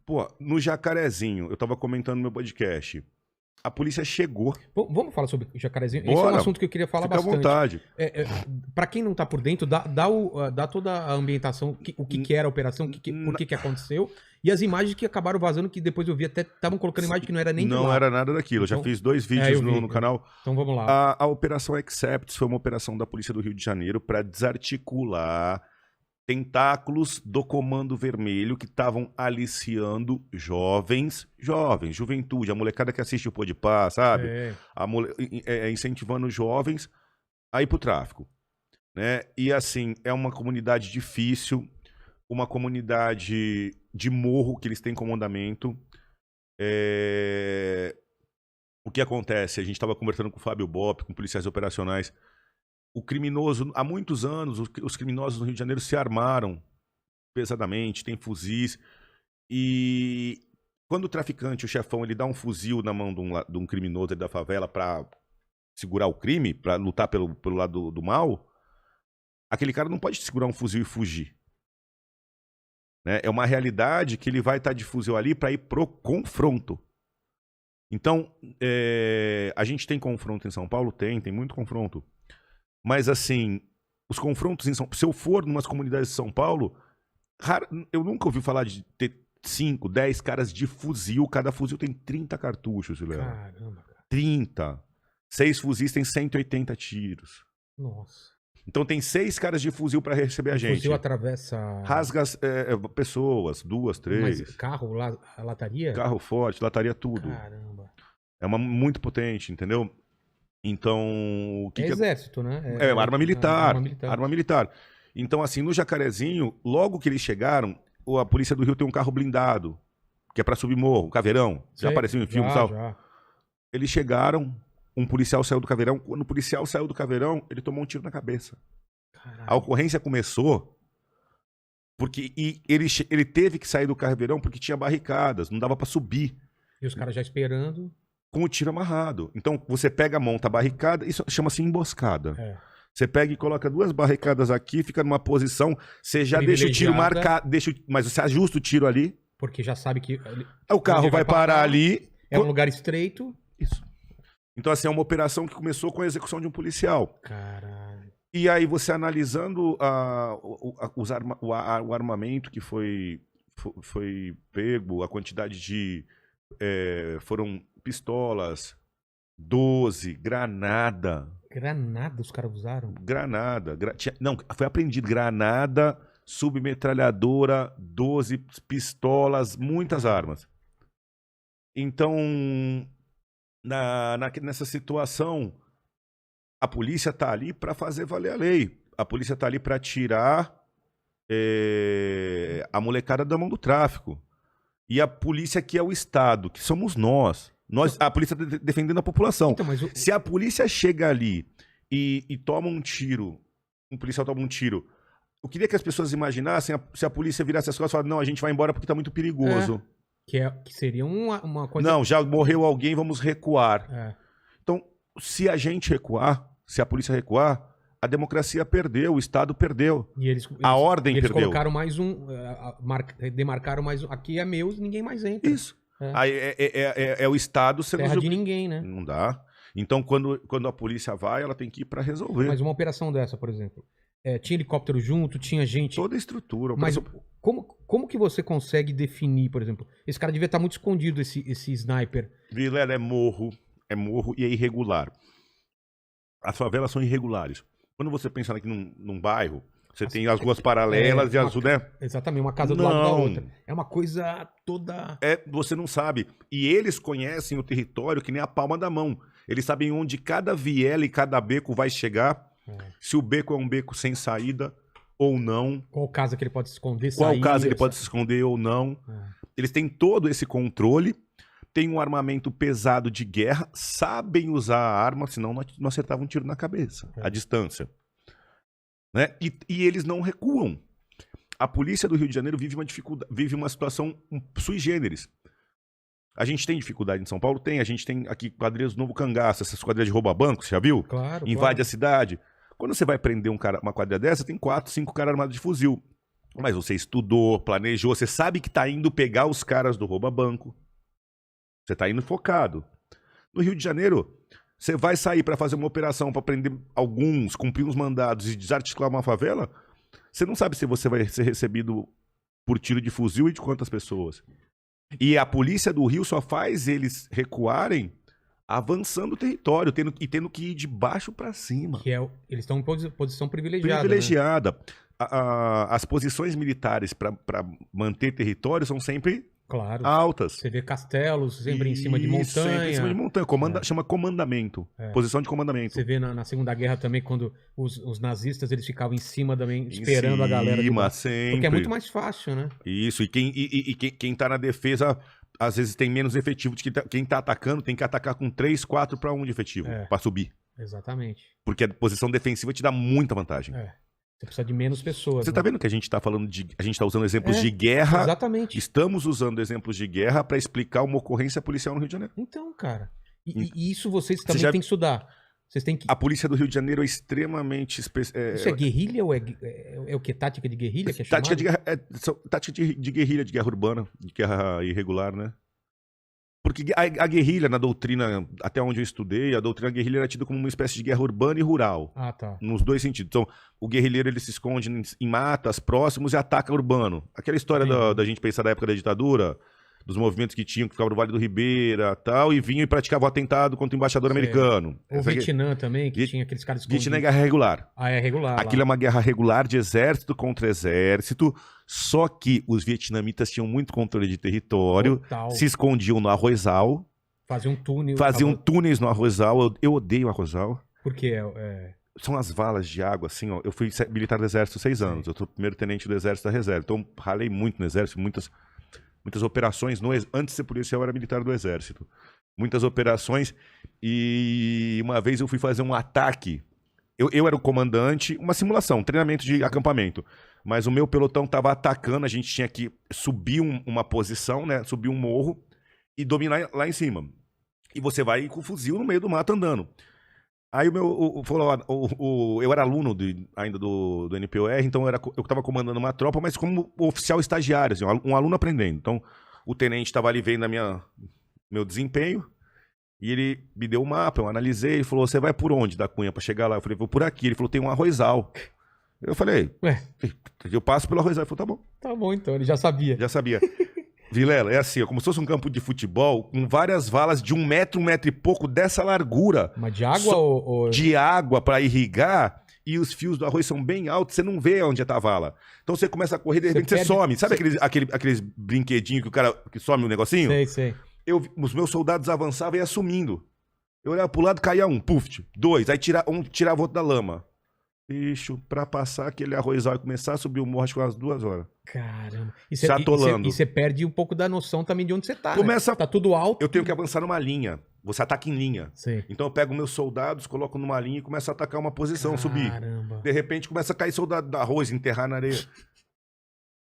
Pô, no Jacarezinho, eu tava comentando no meu podcast. A polícia chegou. Vamos falar sobre o Jacarezinho? Bora. Esse é um assunto que eu queria falar Fica bastante. à vontade. Para quem não tá por dentro, dá toda a ambientação, o que era a operação, por que aconteceu, e as imagens que acabaram vazando, que depois eu vi até, estavam colocando imagem que não era nem de lá. Não era nada daquilo. Então, eu já fiz 2 vídeos no canal. Então vamos lá. A Operação Accepts foi uma operação da Polícia do Rio de Janeiro para desarticular tentáculos do Comando Vermelho que estavam aliciando jovens, juventude, a molecada que assiste o Podpah, sabe? Incentivando jovens a ir pro tráfico, né? E assim, é uma comunidade difícil, uma comunidade de morro que eles têm comandamento. O que acontece? A gente estava conversando com o Fábio Bop, com policiais operacionais. O criminoso, há muitos anos, os criminosos no Rio de Janeiro se armaram pesadamente, tem fuzis. E quando o traficante, o chefão, ele dá um fuzil na mão de um criminoso da favela para segurar o crime, para lutar pelo lado do mal, aquele cara não pode segurar um fuzil e fugir. Né? É uma realidade que ele vai estar de fuzil ali para ir pro confronto. Então, a gente tem confronto em São Paulo? Tem muito confronto. Mas, assim, os confrontos em São Paulo... Se eu for em umas comunidades de São Paulo, eu nunca ouvi falar de ter 5, 10 caras de fuzil. Cada fuzil tem 30 cartuchos, Léo. Caramba, cara. 30. 6 fuzis tem 180 tiros. Nossa. Então tem 6 caras de fuzil para receber a gente. O fuzil atravessa... Rasga pessoas, 2, 3. Mas carro, lataria? Carro forte, lataria tudo. Caramba. É muito potente, entendeu? Então... o que exército, né? Arma militar. Arma militar. Então, assim, no Jacarezinho, logo que eles chegaram, a Polícia do Rio tem um carro blindado, que é para subir morro, o Caveirão. Já apareceu em filmes e tal. Já. Eles chegaram, um policial saiu do Caveirão. Quando o policial saiu do Caveirão, ele tomou um tiro na cabeça. Caralho. A ocorrência começou porque ele teve que sair do Caveirão porque tinha barricadas, não dava para subir. E os caras já esperando... com o tiro amarrado. Então, você pega, monta a barricada, isso chama-se emboscada. Você pega e coloca 2 barricadas aqui, fica numa posição, você já deixa o tiro marcado, mas você ajusta o tiro ali. Porque já sabe que... O carro vai parar ali. É um lugar estreito. Isso. Então, assim, é uma operação que começou com a execução de um policial. Caralho. E aí, você analisando o armamento que foi pego, a quantidade de... foram pistolas, 12, granada. Granada os caras usaram? Granada. Não, foi apreendido granada, submetralhadora, 12 pistolas, muitas armas. Então, nessa situação, a polícia tá ali para fazer valer a lei. A polícia tá ali para tirar a molecada da mão do tráfico. E a polícia que é o Estado, que somos nós. A polícia defendendo a população. Então, se a polícia chega ali e toma um tiro, um policial toma um tiro, eu queria que as pessoas imaginassem se a polícia virasse as costas e falasse, não, a gente vai embora porque tá muito perigoso. Que seria uma coisa... Não, já morreu alguém, vamos recuar. Então, se a gente recuar, se a polícia recuar, a democracia perdeu, o Estado perdeu. A ordem perdeu. Eles colocaram mais demarcaram mais um. Aqui é meu, ninguém mais entra. Isso. Aí é o Estado sendo... Terra de ninguém, né? Não dá. Então, quando a polícia vai, ela tem que ir para resolver. Mas uma operação dessa, por exemplo, tinha helicóptero junto, tinha gente... Toda a estrutura. Mas como que você consegue definir, por exemplo? Esse cara devia estar muito escondido, esse sniper. Vilela é morro e é irregular. As favelas são irregulares. Quando você pensa aqui num bairro, você tem as ruas paralelas e as... né? Exatamente, uma casa do lado da outra. É uma coisa toda... Você não sabe. E eles conhecem o território que nem a palma da mão. Eles sabem onde cada viela e cada beco vai chegar. Se o beco é um beco sem saída ou não. Qual casa que ele pode se esconder, Qual casa ele pode se esconder ou não. Eles têm todo esse controle. Tem um armamento pesado de guerra, sabem usar a arma, senão não acertavam um tiro na cabeça, à distância. Né? E eles não recuam. A polícia do Rio de Janeiro vive uma situação sui generis. A gente tem dificuldade em São Paulo? Tem. A gente tem aqui quadrilhas do Novo Cangaço, essas quadrilhas de rouba-banco, você já viu? Claro. Invade a cidade. Quando você vai prender uma quadrilha dessa, tem 4, 5 caras armados de fuzil. Mas você estudou, planejou, você sabe que tá indo pegar os caras do rouba-banco. Você tá indo focado. No Rio de Janeiro, você vai sair para fazer uma operação para prender alguns, cumprir uns mandados e desarticular uma favela, você não sabe se você vai ser recebido por tiro de fuzil e de quantas pessoas. E a polícia do Rio só faz eles recuarem avançando o território, tendo que ir de baixo para cima. Eles estão em posição privilegiada. Privilegiada. Né? As posições militares para manter território são sempre altas. Você vê castelos sempre em cima de montanha. Sempre em cima de montanha. Chama comandamento. Posição de comandamento. Você vê na Segunda Guerra também, quando os nazistas eles ficavam em cima também, esperando a galera. Sempre. Porque é muito mais fácil, né? Isso. E quem tá na defesa, às vezes tem menos efetivo de quem tá atacando, tem que atacar com 3, 4 para 1 de efetivo, para subir. Exatamente. Porque a posição defensiva te dá muita vantagem. Você precisa de menos pessoas. Você tá vendo que a gente tá falando a gente tá usando exemplos de guerra. Exatamente. Estamos usando exemplos de guerra para explicar uma ocorrência policial no Rio de Janeiro. Então, cara. E isso vocês também têm que estudar. Vocês têm que... A polícia do Rio de Janeiro é extremamente... Isso é guerrilha ou é o que? Tática de guerrilha que é chamado? Tática de guerrilha, de guerra urbana, de guerra irregular, né? Porque a guerrilha, na doutrina, até onde eu estudei, a doutrina guerrilha era tida como uma espécie de guerra urbana e rural. Ah, tá. Nos dois sentidos. Então, o guerrilheiro ele se esconde em matas próximos e ataca urbano. Aquela história da gente pensar da época da ditadura, dos movimentos que tinham, que ficavam no Vale do Ribeira tal, e vinham e praticavam atentado contra o embaixador americano. O Vietnã também, que tinha aqueles caras escondidos. Vietnã é guerra regular. Ah, é regular. Aquilo é uma guerra regular de exército contra exército, só que os vietnamitas tinham muito controle de território, se escondiam no arrozal. Faziam túneis no arrozal. Eu odeio o arrozal. Por quê? São as valas de água, assim, ó. Eu fui militar do exército 6 anos. Eu sou primeiro tenente do exército da reserva. Então, ralei muito no exército, muitas operações. Antes de ser policial, eu era militar do exército. Muitas operações. E uma vez eu fui fazer um ataque. Eu era o comandante, uma simulação, um treinamento de acampamento. Mas o meu pelotão estava atacando, a gente tinha que subir uma posição, né? Subir um morro e dominar lá em cima. E você vai com o fuzil no meio do mato andando. Aí eu era aluno ainda do NPOR, então eu estava comandando uma tropa, mas como oficial estagiário, assim, um aluno aprendendo. Então o tenente estava ali vendo meu desempenho e ele me deu o mapa, eu analisei, ele falou, você vai por onde da Cunha para chegar lá? Eu falei, vou por aqui. Ele falou, tem um arrozal. Eu falei, eu passo pelo arrozal. Ele falou, tá bom. Tá bom, então, ele já sabia. Já sabia. Vilela, é assim, como se fosse um campo de futebol com várias valas de 1 metro, 1 metro e pouco dessa largura. Mas de água ou... De água para irrigar, e os fios do arroz são bem altos, você não vê onde tá a vala. Então você começa a correr, de repente você some. Sabe aqueles brinquedinhos que o cara que some o negocinho? Sei. Os meus soldados avançavam e ia sumindo. Eu olhava pro lado, caía um, puf, 2, aí tirava outro da lama. Bicho, pra passar aquele arrozal e começar a subir o morro, acho que umas 2 horas. Caramba. E você perde um pouco da noção também de onde você tá, né? Tá tudo alto. Eu tenho que avançar numa linha. Você ataca em linha. Sim. Então eu pego meus soldados, coloco numa linha e começo a atacar uma posição, subir. De repente começa a cair soldado da arroz, enterrar na areia.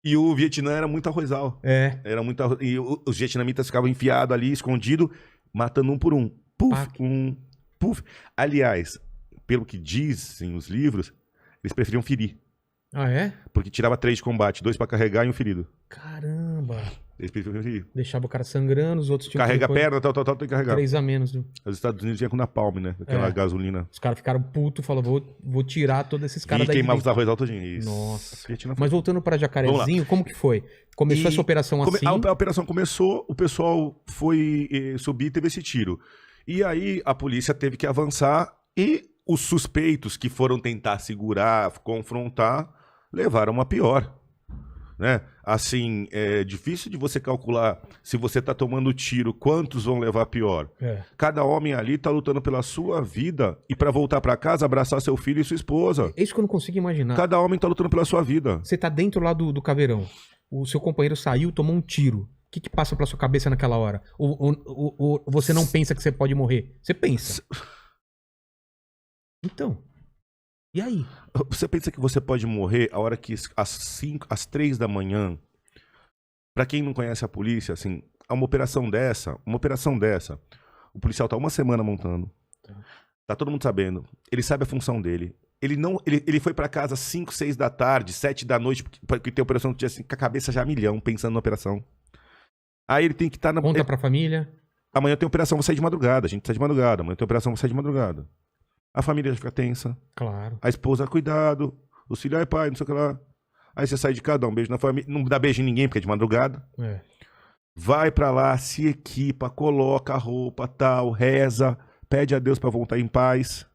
E o Vietnã era muito arrozal. Era muito arroz. E os vietnamitas ficavam enfiados ali, escondidos, matando um por um. Puf, puf. Aliás, pelo que dizem os livros, eles preferiam ferir. Ah, é? Porque tirava 3 de combate, 2 pra carregar e 1 ferido. Caramba. Eles preferiam ferir. Deixava o cara sangrando, os outros tinham Carrega a perna, tal, tem que carregar. 3 a menos. Viu? Os Estados Unidos vinham com napalm, né? Aquela gasolina. Os caras ficaram putos, falaram, vou tirar todos esses caras daí. E queimava os arroz altodinho. Isso. Nossa. Mas voltando para Jacarezinho, como que foi? Começou essa operação assim? A operação começou, o pessoal foi subir e teve esse tiro. E aí a polícia teve que avançar e os suspeitos que foram tentar segurar, confrontar, levaram a pior. Né? Assim, é difícil de você calcular, se você tá tomando tiro, quantos vão levar a pior. Cada homem ali tá lutando pela sua vida e para voltar para casa, abraçar seu filho e sua esposa. É isso que eu não consigo imaginar. Cada homem tá lutando pela sua vida. Você tá dentro lá do caveirão, o seu companheiro saiu, tomou um tiro. O que passa pela sua cabeça naquela hora? Ou você não pensa que você pode morrer? Você pensa. Então, e aí? Você pensa que você pode morrer a hora que às 3 da manhã, pra quem não conhece a polícia, assim, uma operação dessa, o policial tá 1 semana montando, tá todo mundo sabendo, ele sabe a função dele, Ele foi pra casa às 5, 6 da tarde, 7 da noite, porque tem operação do dia assim, com a cabeça já a milhão, pensando na operação. Aí ele tem que estar na... Conta pra família. Amanhã tem operação, vou sair de madrugada. A gente sai de madrugada. Amanhã tem operação, vou sair de madrugada. A família já fica tensa. Claro. A esposa, cuidado. Os filhos, ai pai, não sei o que lá. Aí você sai de casa, dá um beijo na família. Não dá beijo em ninguém, porque é de madrugada. É. Vai pra lá, se equipa, coloca a roupa, tal, reza, pede a Deus pra voltar em paz.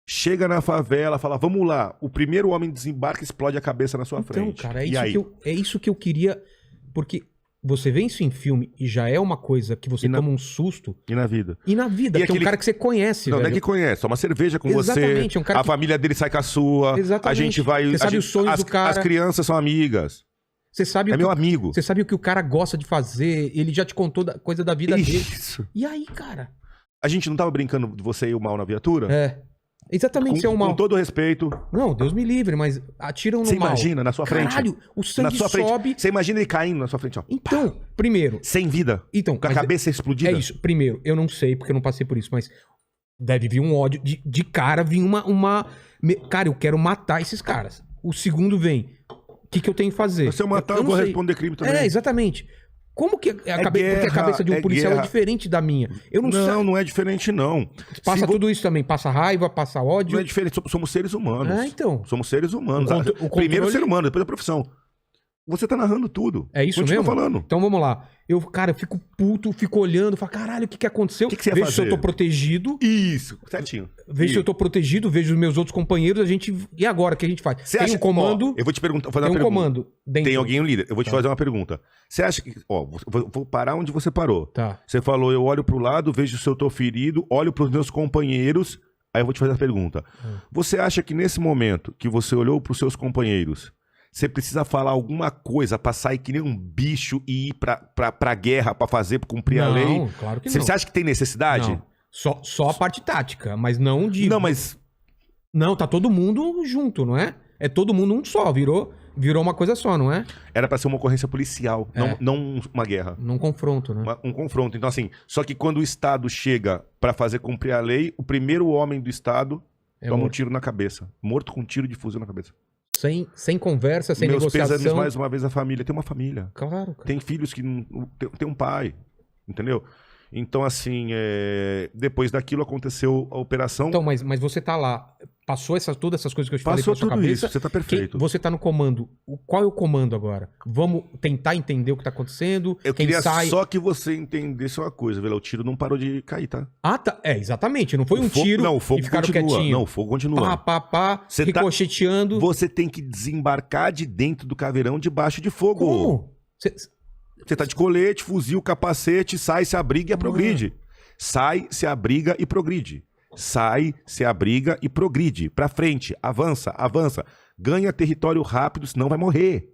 Chega na favela, fala, vamos lá. O primeiro homem desembarca e explode a cabeça na sua frente. Então, cara, é isso que eu queria... Porque você vê isso em filme e já é uma coisa que você toma um susto. E na vida. E na vida, porque é um cara que você conhece, não, velho. Não é que conhece, toma cerveja com Exatamente, você. É um cara a família dele sai com a sua. Exatamente. A gente vai... Você sabe os sonhos do cara. As crianças são amigas. Você sabe meu amigo. Você sabe o que o cara gosta de fazer. Ele já te contou coisa da vida dele. Isso. E aí, cara? A gente não tava brincando de você e o mal na viatura? É. Exatamente, é o mal. Com todo respeito. Não, Deus me livre, mas atiram no mal. Você imagina na sua frente? Caralho, o sangue sobe. Você imagina ele caindo na sua frente, ó. Então, primeiro... Sem vida. Então, com a cabeça explodida. É isso. Primeiro, eu não sei, porque eu não passei por isso, mas deve vir um ódio. De cara, vir uma... Cara, eu quero matar esses caras. O segundo vem... O que eu tenho que fazer? Se eu matar, eu vou responder crime também. É, exatamente. Como que porque a cabeça de um policial é diferente da minha? Eu não sei. Não é diferente, não. Passa tudo isso também. Passa raiva, passa ódio. Não é diferente. Somos seres humanos. Então. Somos seres humanos. O primeiro o ser humano, depois a profissão. Você tá narrando tudo. É isso mesmo? Falando. Então vamos lá. Eu fico puto, fico olhando, falo, caralho, o que aconteceu? O que você ia vejo fazer? se eu tô protegido. Isso, certinho. Vejo se eu tô protegido, vejo os meus outros companheiros, E agora, o que a gente faz? Tem um comando... eu vou te perguntar, fazer tem uma pergunta. Comando dentro. Tem alguém, um líder. Eu vou te fazer uma pergunta. Você acha que... vou parar onde você parou. Tá. Você falou, eu olho pro lado, vejo se eu tô ferido, olho pros meus companheiros, aí eu vou te fazer a pergunta. Você acha que nesse momento que você olhou pros seus companheiros, você precisa falar alguma coisa pra sair que nem um bicho e ir pra guerra pra cumprir a lei? Não, claro que não. Você acha que tem necessidade? Não. Só a parte tática, mas não de... Não, mas... Não, tá todo mundo junto, não é? É todo mundo um só, virou uma coisa só, não é? Era pra ser uma ocorrência policial, não uma guerra. Num confronto, né? Um confronto. Então, assim, só que quando o Estado chega pra fazer cumprir a lei, o primeiro homem do Estado toma um tiro na cabeça. Morto com um tiro de fuzil na cabeça. Sem conversa, sem negociação. Meus pesames mais uma vez a família. Tem uma família. Claro, cara. Tem filhos que não... Tem um pai, entendeu? Então, assim, depois daquilo aconteceu a operação... Então, mas você tá lá, passou todas essas coisas que eu te falei pra sua cabeça... Passou tudo isso, você tá perfeito. Você tá no comando. Qual é o comando agora? Vamos tentar entender o que tá acontecendo? Eu queria só que você entendesse uma coisa, Vila. O tiro não parou de cair, tá? Ah, tá. Exatamente. Não foi um tiro não, o fogo e ficaram continua. quietinhos. Não, o fogo continua. Pá, ricocheteando. Você tem que desembarcar de dentro do caveirão debaixo de fogo. Como? Você tá de colete, fuzil, capacete, sai, se abriga e progride. Sai, se abriga e progride. Sai, se abriga e progride. Pra frente, avança. Ganha território rápido, senão vai morrer.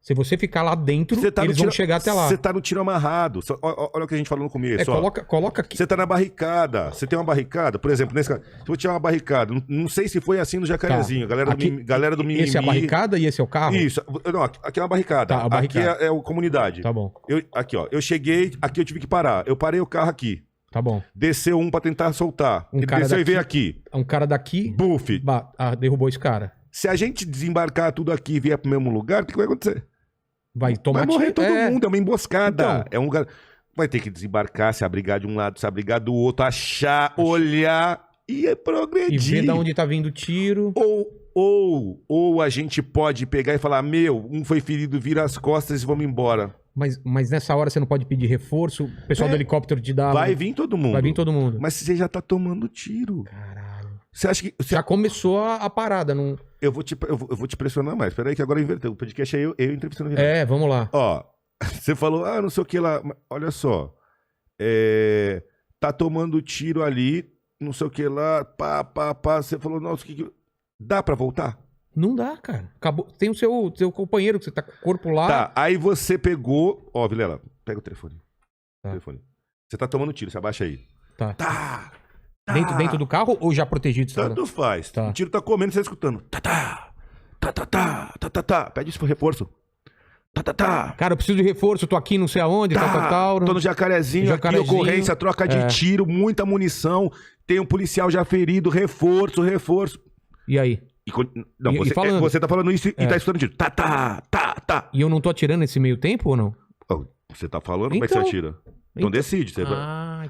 Se você ficar lá dentro, eles vão chegar até lá. Você tá no tiro amarrado. Olha o que a gente falou no começo. Coloca aqui. Você tá na barricada. Você tem uma barricada, por exemplo, nesse caso. Se eu tiver uma barricada, não sei se foi assim no Jacarezinho. Tá. Galera do Mimimi. Esse é a barricada e esse é o carro? Isso. Não, aqui é uma barricada. Tá, a barricada. Aqui é a comunidade. Tá bom. Aqui, ó. Eu cheguei, aqui eu tive que parar. Eu parei o carro aqui. Tá bom. Desceu um pra tentar soltar. Ele desceu e veio aqui. Um cara daqui... Buf. Derrubou esse cara. Se a gente desembarcar tudo aqui e vier pro mesmo lugar, o que vai acontecer? Vai morrer todo mundo, é uma emboscada. Então, é um lugar... Vai ter que desembarcar, se abrigar de um lado, se abrigar do outro, achar, olhar e progredir. E ver de onde tá vindo o tiro. Ou a gente pode pegar e falar, um foi ferido, vira as costas e vamos embora. Mas nessa hora você não pode pedir reforço? O pessoal do helicóptero te dá... Vai vir todo mundo. Vai vir todo mundo. Mas você já tá tomando tiro. Caralho. Você acha que... Já começou a parada, não... Eu vou te pressionar mais. Espera aí que agora inverteu. O podcast é eu entrevistando o Renato. Vamos lá. Ó, você falou, não sei o que lá. Olha só. Tá tomando tiro ali, não sei o que lá, pá. Você falou, nossa, dá pra voltar? Não dá, cara. Acabou. Tem o seu companheiro, que você tá com o corpo lá. Tá, aí você pegou... Ó, Vilela, pega o telefone. Você tá tomando tiro, você abaixa aí. Tá. Dentro do carro ou já protegido? Tanto faz. O tiro tá comendo, você tá escutando. Pede isso pro reforço. Cara, eu preciso de reforço, tô aqui não sei aonde, tal. Tô no Jacarezinho, aqui, ocorrência, troca de tiro, muita munição. Tem um policial já ferido, reforço. E aí? Não, você tá falando isso e tá estudando tiro. Tá. E eu não tô atirando nesse meio tempo ou não? Você tá falando, como é que você atira? Então decide.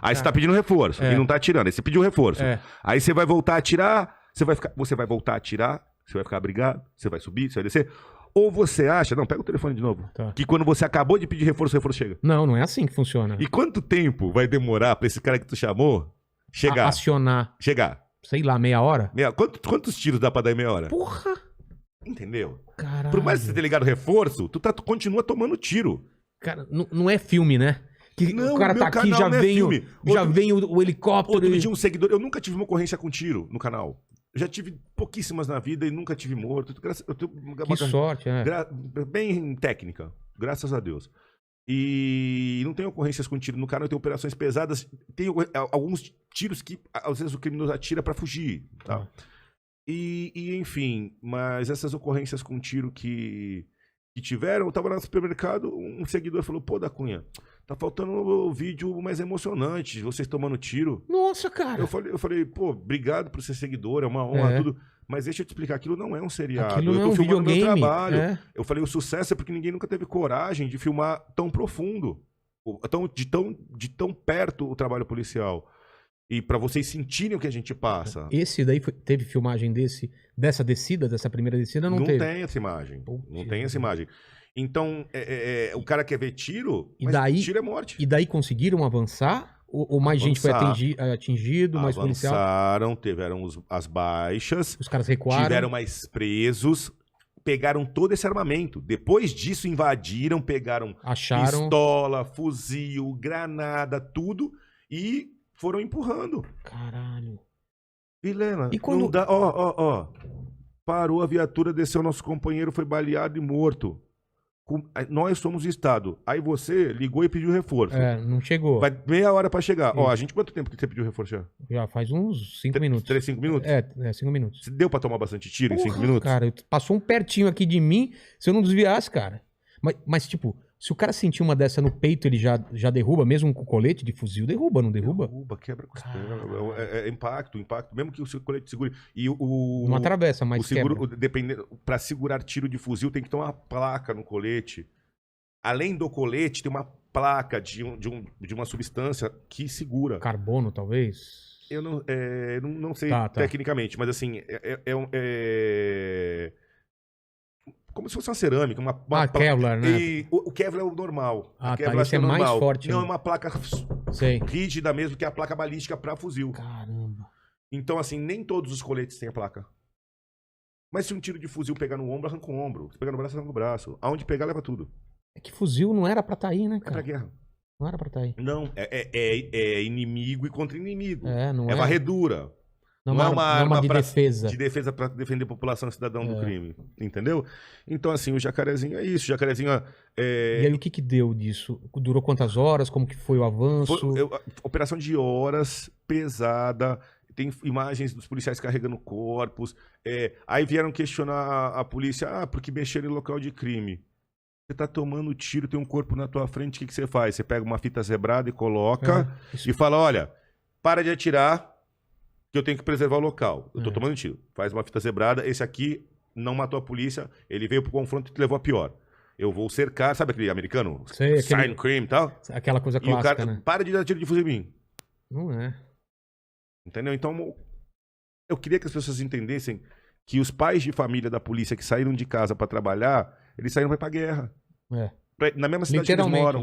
Aí você tá pedindo reforço e não tá atirando. Aí você pediu reforço. Aí você vai voltar a atirar, você vai voltar a atirar, você vai ficar abrigado, você vai subir, você vai descer. Ou você acha... Não, pega o telefone de novo. Tá. Que quando você acabou de pedir reforço, o reforço chega. Não é assim que funciona. E quanto tempo vai demorar pra esse cara que tu chamou chegar? Acionar. Chegar. Sei lá, meia hora? Quantos tiros dá pra dar em meia hora? Porra! Entendeu? Caralho. Por mais que você tenha ligado reforço, tu continua tomando tiro. Cara, não é filme, né? Que não, o cara tá aqui, já vem o helicóptero. Outro dia um seguidor... Eu nunca tive uma ocorrência com tiro no canal. Eu já tive pouquíssimas na vida e nunca tive morto. Eu tenho que sorte, né? Bem técnica, graças a Deus. E não tem ocorrências com tiro no canal, tem operações pesadas. Tem alguns tiros que, às vezes, o criminoso atira pra fugir. Tá? E, enfim, mas essas ocorrências com tiro que tiveram, eu tava lá no supermercado, um seguidor falou, pô, da Cunha, tá faltando um vídeo mais emocionante, de vocês tomando tiro. Nossa, cara. Eu falei, pô, obrigado por ser seguidor, é uma honra, tudo. Mas deixa eu te explicar, aquilo não é um seriado. Aquilo não eu tô filmando meu trabalho. É. Eu falei, o sucesso é porque ninguém nunca teve coragem de filmar tão profundo, de tão perto o trabalho policial. E pra vocês sentirem o que a gente passa. Esse daí teve filmagem dessa descida, dessa primeira descida? Não teve. Não tem essa imagem. Não tem essa imagem. Então, o cara quer ver tiro, mas tiro é morte. E daí conseguiram avançar? Ou mais gente foi atingido, mais policial? Avançaram, tiveram as baixas. Os caras recuaram. Tiveram mais presos. Pegaram todo esse armamento. Depois disso, invadiram, pegaram pistola, fuzil, granada, tudo. E foram empurrando. Caralho. Vilela, e quando... não dá... Parou a viatura, desceu nosso companheiro, foi baleado e morto. Nós somos o Estado. Aí você ligou e pediu reforço. Não chegou. Vai meia hora pra chegar. A gente, quanto tempo que você pediu reforço já? Já faz uns 5 minutos. 5 minutos? 5 minutos. Deu pra tomar bastante tiro em 5 minutos? Cara, passou um pertinho aqui de mim, se eu não desviasse, cara. Mas tipo, se o cara sentir uma dessa no peito, ele já derruba, mesmo com colete de fuzil, derruba, não derruba? Derruba, quebra a costela. É impacto. Mesmo que o seu colete segure. E não atravessa, mas seguro, dependendo, pra segurar tiro de fuzil, tem que ter uma placa no colete. Além do colete, tem uma placa de uma substância que segura. Carbono, talvez? Eu não sei tecnicamente, mas assim, como se fosse uma cerâmica, uma Kevlar, né? E o Kevlar é o normal. Esse é mais forte. Não, é uma placa rígida mesmo, que é a placa balística para fuzil. Caramba. Então, assim, nem todos os coletes têm a placa. Mas se um tiro de fuzil pegar no ombro, arranca o ombro. Se pegar no braço, arranca o braço. Aonde pegar, leva tudo. É que fuzil não era pra estar aí, né, cara? É pra guerra. Não era pra estar aí. Não, é inimigo e contra inimigo. Não é varredura. Não é uma arma de defesa. De defesa pra defender a população cidadão do crime. Entendeu? Então, assim, o Jacarezinho é isso. O Jacarezinho E aí, o que deu disso? Durou quantas horas? Como que foi o avanço? Operação de horas, pesada. Tem imagens dos policiais carregando corpos. Aí vieram questionar a polícia. Porque mexeram em local de crime. Você tá tomando tiro, tem um corpo na tua frente, o que você faz? Você pega uma fita zebrada e coloca e fala, olha, para de atirar, que eu tenho que preservar o local. Eu tô tomando tiro. Faz uma fita zebrada, esse aqui não matou a polícia, ele veio pro confronto e te levou a pior. Eu vou cercar, sabe aquele americano? Sign cream e tal? Aquela coisa clássica, e o cara, né? Para de dar tiro de fuzil em mim. Não é. Entendeu? Então, eu queria que as pessoas entendessem que os pais de família da polícia que saíram de casa para trabalhar, eles saíram para ir pra guerra. Na mesma cidade que eles moram.